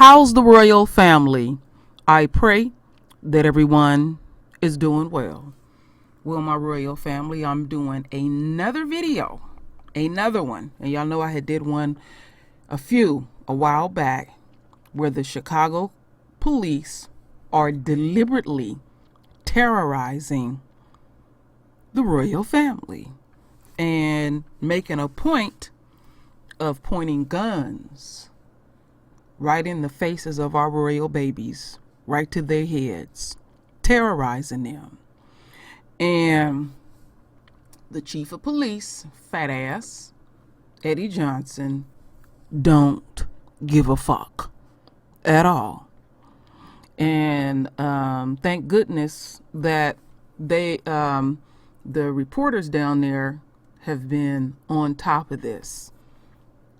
How's the royal family? I pray that everyone is doing well. Well, my royal family, I'm doing another video, another one. And y'all know I had did one a while back where the Chicago police are deliberately terrorizing the royal family and making a point of pointing guns right in the faces of our royal babies, right to their heads, terrorizing them. And the chief of police, fat ass, Eddie Johnson, don't give a fuck at all. And thank goodness that the reporters down there have been on top of this.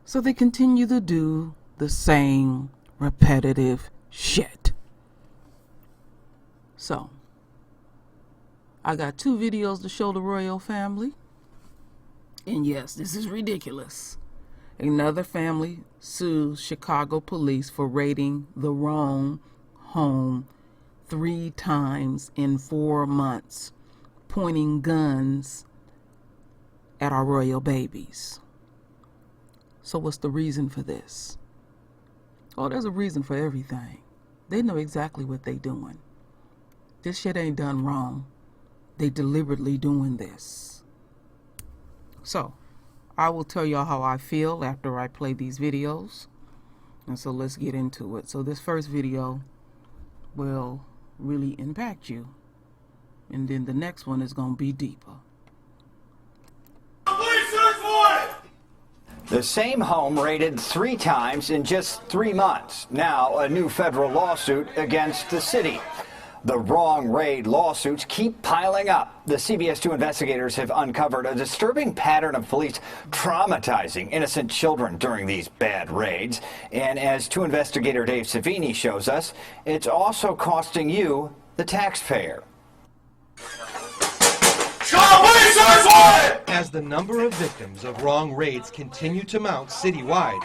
So they continue to do the same repetitive shit. So, I got 2 videos to show the royal family. And yes, this is ridiculous. Another family sues Chicago police for raiding the wrong home 3 times in 4 months, pointing guns at our royal babies. So what's the reason for this? Oh, there's a reason for everything. They know exactly what they doing. This shit ain't done wrong. They deliberately doing this. So, I will tell y'all how I feel after I play these videos. And so let's get into it. So this first video will really impact you. And then the next one is going to be deeper. The same home raided 3 times in just 3 months. Now, a new federal lawsuit against the city. The wrong raid lawsuits keep piling up. The CBS 2 investigators have uncovered a disturbing pattern of police traumatizing innocent children during these bad raids. And as 2 investigator Dave Savini shows us, it's also costing you, the taxpayer. As the number of victims of wrong raids continue to mount citywide,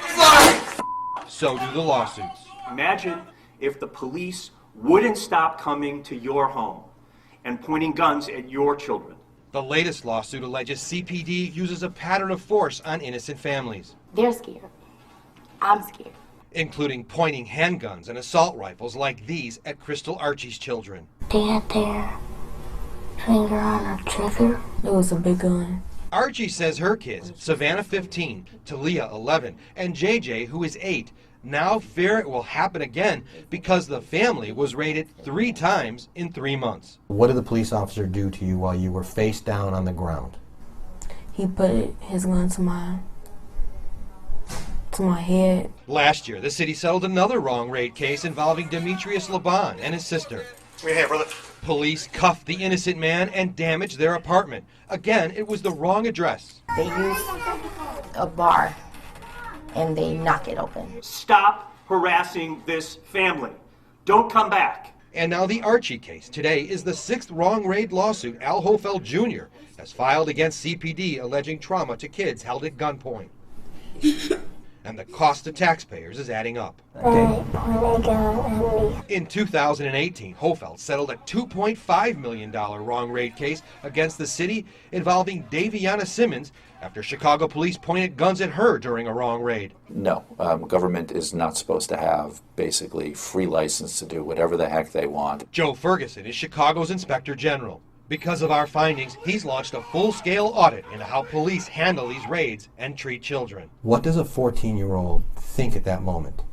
so do the lawsuits. Imagine if the police wouldn't stop coming to your home and pointing guns at your children. The latest lawsuit alleges CPD uses a pattern of force on innocent families. They're scared. I'm scared. Including pointing handguns and assault rifles like these at Crystal Archie's children. They had their finger on a trigger. It was a big gun. Archie says her kids, Savannah 15, Talia 11, and JJ, who is 8, now fear it will happen again because the family was raided 3 times in 3 months. What did the police officer do to you while you were face down on the ground? He put his gun to my head. Last year, the city settled another wrong raid case involving Demetrius Laban and his sister. Hey, brother. Police cuffed the innocent man and damaged their apartment. Again, it was the wrong address. They use a bar and they knock it open. Stop harassing this family. Don't come back. And now the Archie case. Today is the 6th wrong raid lawsuit Al Hofeld Jr. has filed against CPD alleging trauma to kids held at gunpoint. And the cost to taxpayers is adding up. In 2018, Hofeld settled a $2.5 million wrong raid case against the city involving Daviana Simmons after Chicago police pointed guns at her during a wrong raid. No, government is not supposed to have basically free license to do whatever the heck they want. Joe Ferguson is Chicago's Inspector General. Because of our findings, he's launched a full-scale audit into how police handle these raids and treat children. What does a 14-year-old think at that moment?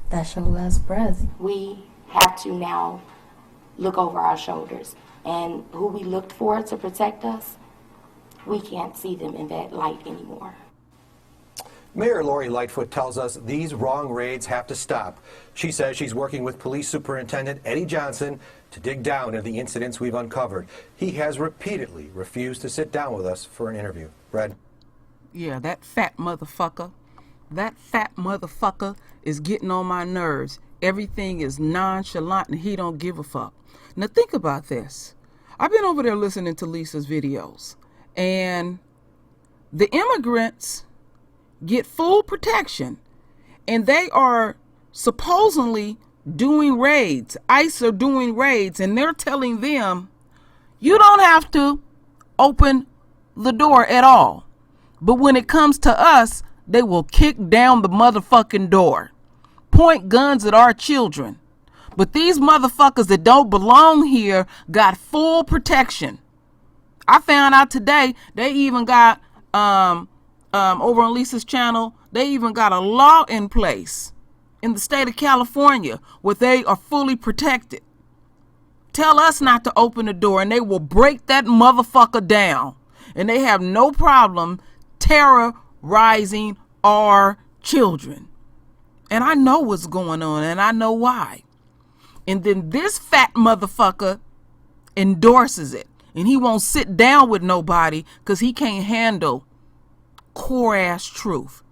That's your last breath. We have to now look over our shoulders. And who we looked for to protect us, we can't see them in that light anymore. Mayor Lori Lightfoot tells us these wrong raids have to stop. She says she's working with Police Superintendent Eddie Johnson to dig down into the incidents we've uncovered. He has repeatedly refused to sit down with us for an interview. Brad? Yeah, that fat motherfucker is getting on my nerves. Everything is nonchalant and he don't give a fuck. Now think about this. I've been over there listening to Lisa's videos, and the immigrants get full protection And they are supposedly doing raids. ICE are doing raids, and they're telling them, you don't have to open the door at all. But when it comes to us, they will kick down the motherfucking door, point guns at our children. But these motherfuckers that don't belong here got full protection. I found out today they even got over on Lisa's channel, they even got a law in place in the state of California where they are fully protected. Tell us not to open the door and they will break that motherfucker down. And they have no problem terrorizing our children. And I know what's going on and I know why. And then this fat motherfucker endorses it. And he won't sit down with nobody because he can't handle core ass truth.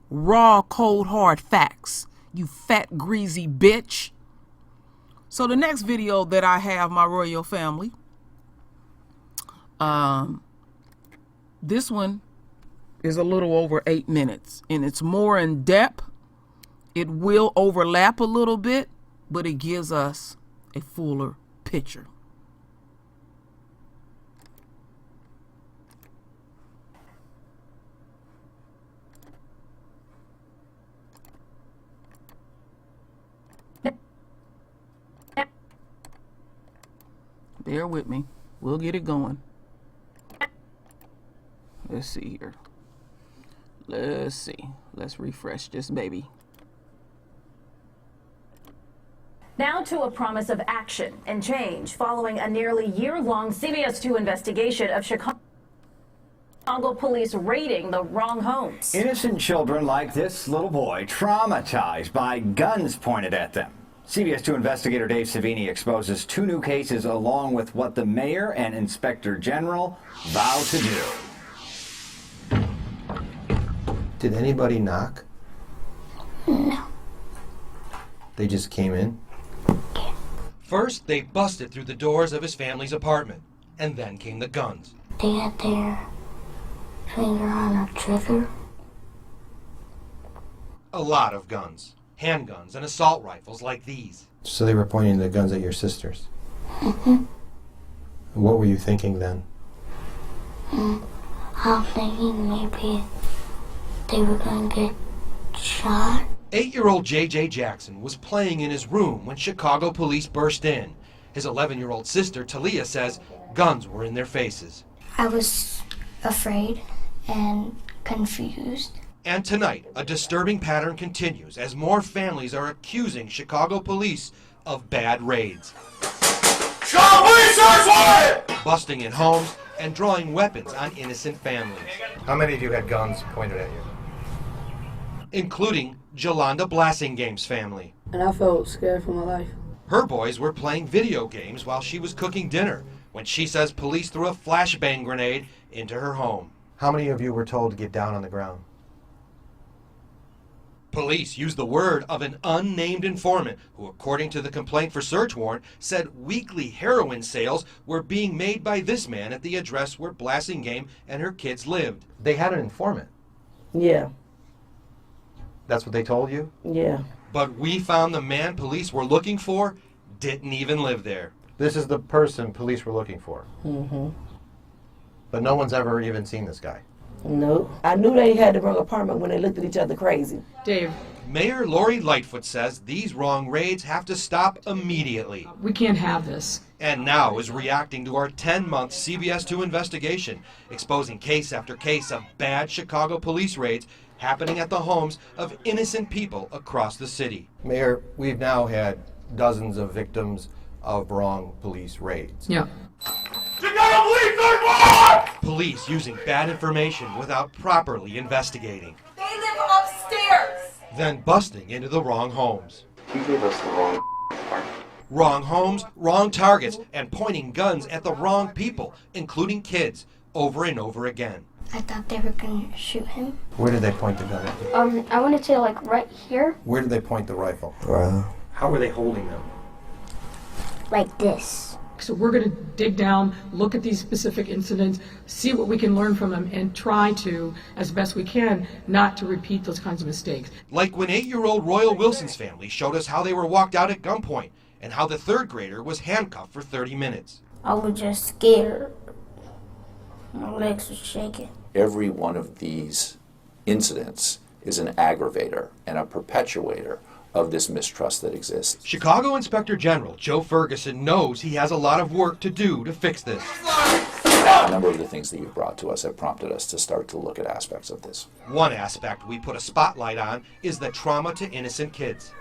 Raw, cold, hard facts. You fat, greasy bitch. So the next video that I have, my royal family, this one is a little over 8 minutes. And it's more in depth. It will overlap a little bit, but it gives us a fuller picture. Bear with me. We'll get it going. Let's see here. Let's see. Let's refresh this baby. Now to a promise of action and change following a nearly year-long CBS 2 investigation of Chicago police raiding the wrong homes. Innocent children like this little boy traumatized by guns pointed at them. CBS 2 investigator Dave Savini exposes 2 new cases along with what the mayor and inspector general vow to do. Did anybody knock? No. They just came in? First, they busted through the doors of his family's apartment, and then came the guns. They had their finger on a trigger. A lot of guns. Handguns and assault rifles like these. So they were pointing the guns at your sisters? Mm-hmm. What were you thinking then? I'm thinking maybe they were going to get shot. 8-year-old J.J. Jackson was playing in his room when Chicago police burst in. His 11-year-old sister, Talia, says guns were in their faces. I was afraid and confused. And tonight, a disturbing pattern continues as more families are accusing Chicago police of bad raids. Chicago police search warrant! Busting in homes and drawing weapons on innocent families. How many of you had guns pointed at you? Including Jolanda Blassingame's family. And I felt scared for my life. Her boys were playing video games while she was cooking dinner when she says police threw a flashbang grenade into her home. How many of you were told to get down on the ground? Police used the word of an unnamed informant who, according to the complaint for search warrant, said weekly heroin sales were being made by this man at the address where Blassingame and her kids lived. They had an informant. Yeah. That's what they told you? Yeah. But we found the man police were looking for didn't even live there. This is the person police were looking for. Mm-hmm. But no one's ever even seen this guy. Nope. I knew they had the wrong apartment when they looked at each other crazy. Dave, Mayor Lori Lightfoot says these wrong raids have to stop immediately. we can't have this. And now is reacting to our 10-month CBS 2 investigation, exposing case after case of bad Chicago police raids happening at the homes of innocent people across the city. Mayor, we've now had dozens of victims of wrong police raids. Yeah. Police using bad information without properly investigating. They live upstairs. Then busting into the wrong homes. He gave us the wrong part. Wrong homes, wrong targets, and pointing guns at the wrong people, including kids, over and over again. I thought they were going to shoot him. Where did they point the gun at you? I wanted to, like, right here. Where did they point the rifle? How were they holding them? Like this. So we're going to dig down, look at these specific incidents, see what we can learn from them, and try to, as best we can, not to repeat those kinds of mistakes. Like when 8-year-old Royal Wilson's family showed us how they were walked out at gunpoint and how the third grader was handcuffed for 30 minutes. I was just scared. My legs were shaking. Every one of these incidents is an aggravator and a perpetuator of this mistrust that exists. Chicago Inspector General Joe Ferguson knows he has a lot of work to do to fix this. A number of the things that you've brought to us have prompted us to start to look at aspects of this. One aspect we put a spotlight on is the trauma to innocent kids.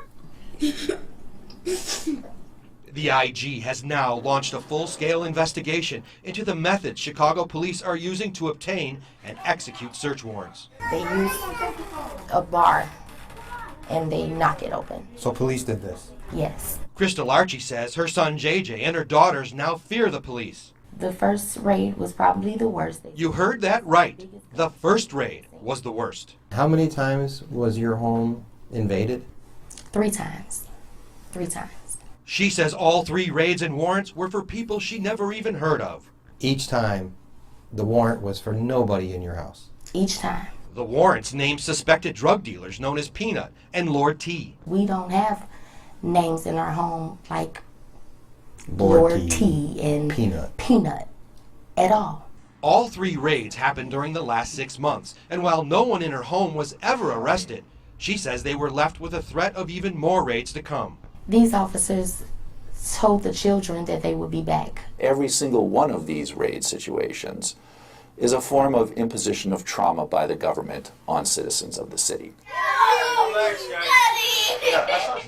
The IG has now launched a full-scale investigation into the methods Chicago police are using to obtain and execute search warrants. They use a bar and they knock it open. So police did this? Yes. Crystal Archie says her son JJ and her daughters now fear the police. The first raid was probably the worst. You heard that right. The first raid was the worst. How many times was your home invaded? 3 times. 3 times. She says all 3 raids and warrants were for people she never even heard of. Each time, the warrant was for nobody in your house? Each time. The warrants named suspected drug dealers known as Peanut and Lord T. We don't have names in our home like Lord T and Peanut at all. All 3 raids happened during the last 6 months, and while no one in her home was ever arrested, she says they were left with a threat of even more raids to come. These officers told the children that they would be back. Every single one of these raid situations is a form of imposition of trauma by the government on citizens of the city.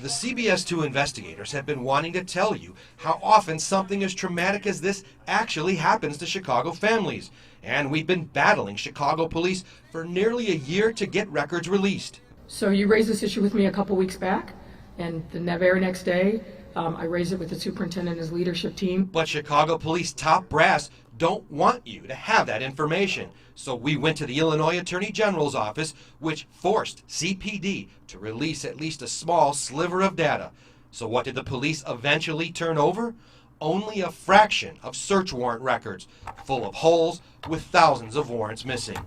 The CBS 2 investigators have been wanting to tell you how often something as traumatic as this actually happens to Chicago families, and we've been battling Chicago police for nearly a year to get records released. So you raised this issue with me a couple weeks back, and the very next day, I raised it with the superintendent and his leadership team. But Chicago police top brass don't want you to have that information. So we went to the Illinois Attorney General's office, which forced CPD to release at least a small sliver of data. So what did the police eventually turn over? Only a fraction of search warrant records, full of holes with thousands of warrants missing.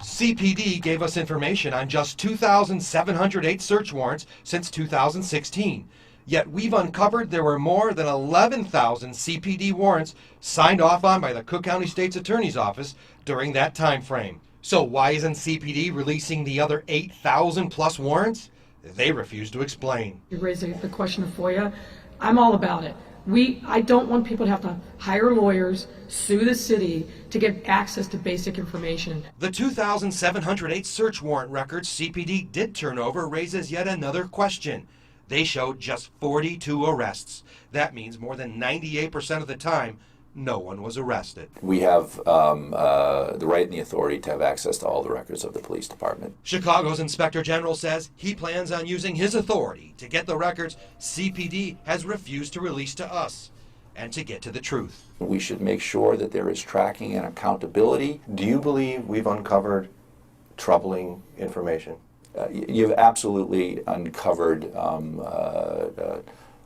CPD gave us information on just 2,708 search warrants since 2016. Yet we've uncovered there were more than 11,000 CPD warrants signed off on by the Cook County State's Attorney's Office during that time frame. So why isn't CPD releasing the other 8,000 plus warrants? They refuse to explain. You raised the question of FOIA. I'm all about it. I don't want people to have to hire lawyers, sue the city to get access to basic information. The 2,708 search warrant records CPD did turn over raises yet another question. They showed just 42 arrests. That means more than 98% of the time, no one was arrested. We have the right and the authority to have access to all the records of the police department. Chicago's Inspector General says he plans on using his authority to get the records CPD has refused to release to us and to get to the truth. We should make sure that there is tracking and accountability. Do you believe we've uncovered troubling information? You've absolutely uncovered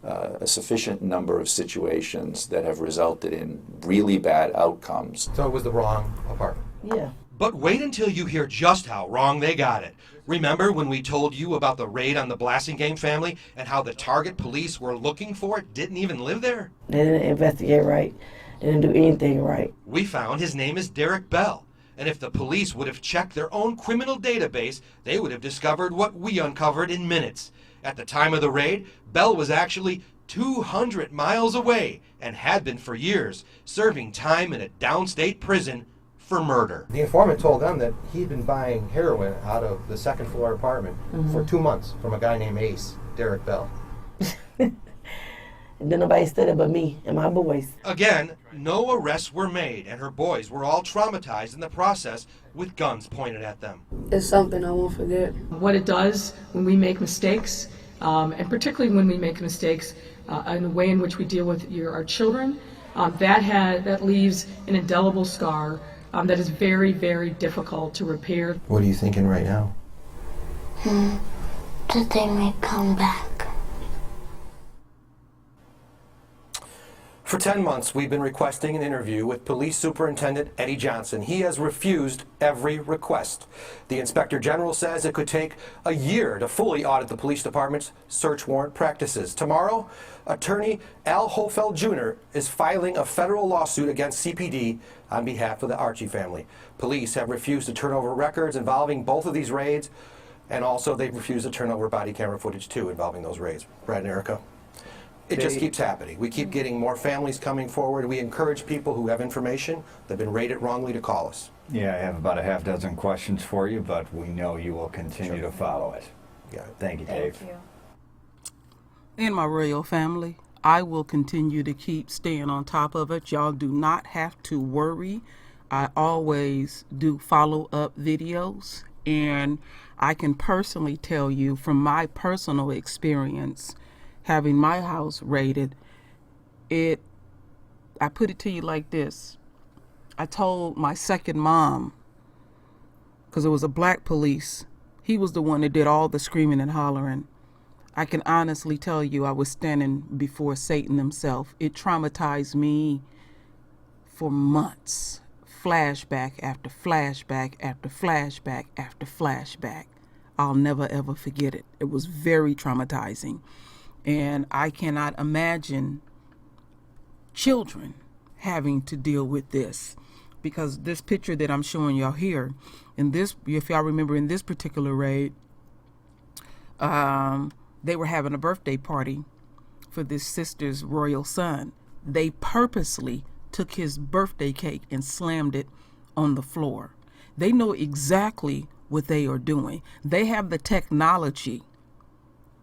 a sufficient number of situations that have resulted in really bad outcomes. So it was the wrong apartment? Yeah. But wait until you hear just how wrong they got it. Remember when we told you about the raid on the Blassingame family and how the target police were looking for it didn't even live there? They didn't investigate right. They didn't do anything right. We found his name is Derek Bell. And if the police would have checked their own criminal database, they would have discovered what we uncovered in minutes. At the time of the raid, Bell was actually 200 miles away and had been for years, serving time in a downstate prison for murder. The informant told them that he'd been buying heroin out of the second floor apartment for 2 months from a guy named Ace, Derek Bell. And then nobody stood it but me and my boys. Again, no arrests were made, and her boys were all traumatized in the process with guns pointed at them. It's something I won't forget. What it does when we make mistakes, and particularly when we make mistakes in the way in which we deal with our children, that leaves an indelible scar that is very, very difficult to repair. What are you thinking right now? That they may come back. For 10 months, we've been requesting an interview with Police Superintendent Eddie Johnson. He has refused every request. The Inspector General says it could take a year to fully audit the police department's search warrant practices. Tomorrow, attorney Al Hofeld Jr. is filing a federal lawsuit against CPD on behalf of the Archie family. Police have refused to turn over records involving both of these raids, and also they've refused to turn over body camera footage too involving those raids. Brad and Erica. It just keeps happening. We keep getting more families coming forward. We encourage people who have information that have been raided wrongly to call us. Yeah, I have about a half dozen questions for you, but we know you will continue to follow it. Yeah. Thank you, Dave. Thank you. And my royal family, I will continue to keep staying on top of it. Y'all do not have to worry. I always do follow-up videos, and I can personally tell you from my personal experience having my house raided, I put it to you like this. I told my second mom, because it was a black police, he was the one that did all the screaming and hollering. I can honestly tell you I was standing before Satan himself. It traumatized me for months. Flashback after flashback after flashback after flashback. I'll never ever forget it. It was very traumatizing. And I cannot imagine children having to deal with this, because this picture that I'm showing y'all here, in this, if y'all remember in this particular raid, they were having a birthday party for this sister's royal son. They purposely took his birthday cake and slammed it on the floor. They know exactly what they are doing. They have the technology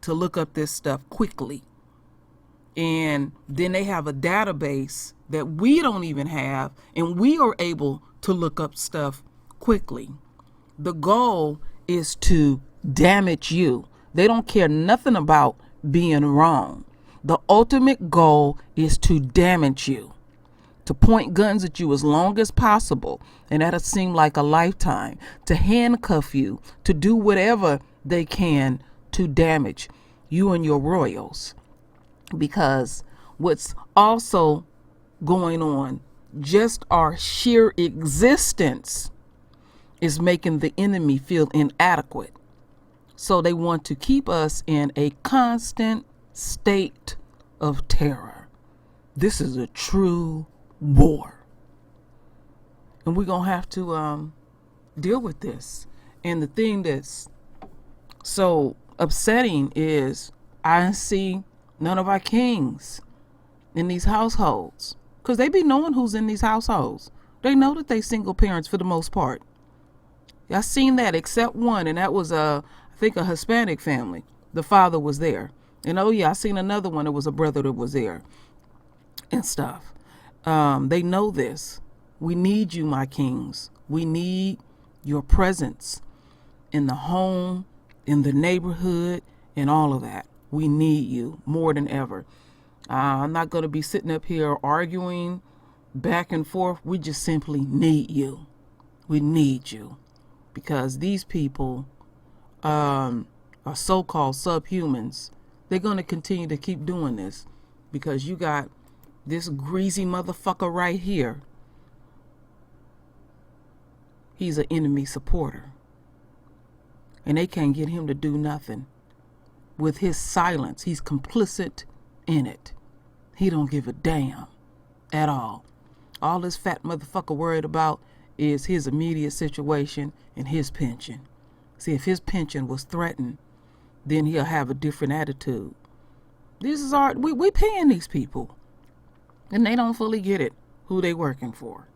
to look up this stuff quickly. And then they have a database that we don't even have, and we are able to look up stuff quickly. The goal is to damage you. They don't care nothing about being wrong. The ultimate goal is to damage you, to point guns at you as long as possible, and that'll seem like a lifetime, to handcuff you, to do whatever they can to damage you and your royals. Because what's also going on, just our sheer existence is making the enemy feel inadequate. So they want to keep us in a constant state of terror. This is a true war. And we're going to have to deal with this. And the thing that's so upsetting is I see none of our kings in these households, because they be knowing who's in these households. They know that they single parents for the most part. I seen that except one, and that was I think a Hispanic family. The father was there. And oh yeah, I seen another one. It was a brother that was there and stuff. They know this. We need you, my kings. We need your presence in the home, in the neighborhood, and all of that. We need you more than ever. I'm not going to be sitting up here arguing back and forth. We just simply need you. We need you, because these people are so-called subhumans. They're going to continue to keep doing this because you got this greasy motherfucker right here. He's an enemy supporter, and they can't get him to do nothing. With his silence, he's complicit in it. He don't give a damn at all. All this fat motherfucker worried about is his immediate situation and his pension. See, if his pension was threatened, then he'll have a different attitude. This is we paying these people, and they don't fully get it, who they working for.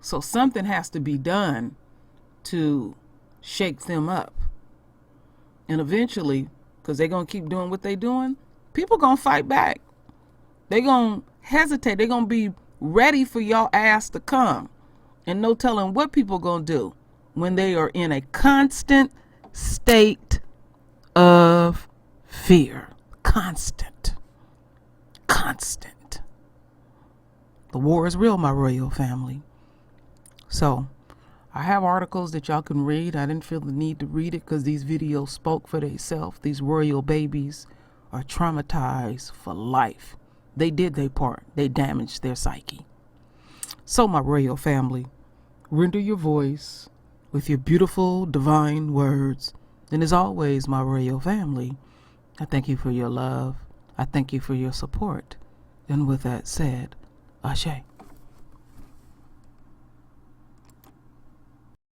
So something has to be done to shake them up. And eventually, because they're going to keep doing what they're doing, people going to fight back. They're going to hesitate. They're going to be ready for y'all ass to come. And no telling what people going to do when they are in a constant state of fear. Constant. The war is real, my royal family. So, I have articles that y'all can read. I didn't feel the need to read it because these videos spoke for themselves. These royal babies are traumatized for life. they did their part. They damaged their psyche. So, my royal family, render your voice with your beautiful divine words. And as always, my royal family, I thank you for your love. I thank you for your support. And with that said, Ashe.